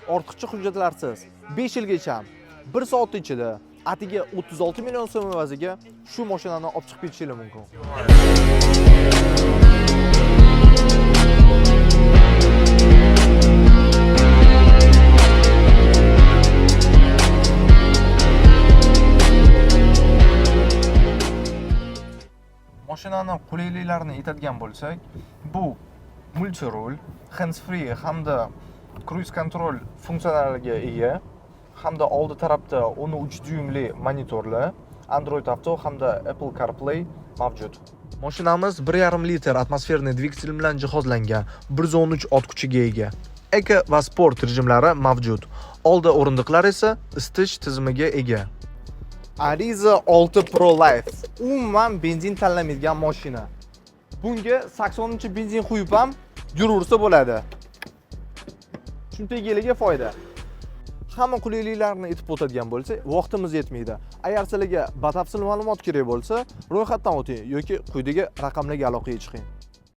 ortiqcha hujjatlarsiz 5 yilgacha 1 soat ichida atiga 36 million so'm evaziga shu mashinani olib chiqib ketishingiz mumkin. Mashinani qulayliklarini aytadigan bo'lsak, bu multi-rul, hands-free hamda cruise control funksiyalariga ega, hamda oldi tarafda 13 dyuymli monitorli, Android Auto hamda Apple CarPlay mavjud. Mashinamiz 1,5 litr atmosferniy dvigatel bilan jihozlangan, 113 ot kuchiga ega. Eko va sport rejimlari mavjud. Oldi o'rindiqlar esa isitish tizimiga ega. Ariza 6 Pro Life umuman benzin tanlamaydigan mashina. Bunga 80 benzin quyib ham yuraversa bo'ladi. Shunchaligiga foyda. Hamma qulayliklarni aytib o'tadigan bo'lsa, vaqtimiz yetmaydi. Agar sizlarga batafsil ma'lumot kerak bo'lsa, ro'yxatdan o'ting yoki quyidagi raqamlarga aloqaga chiqing.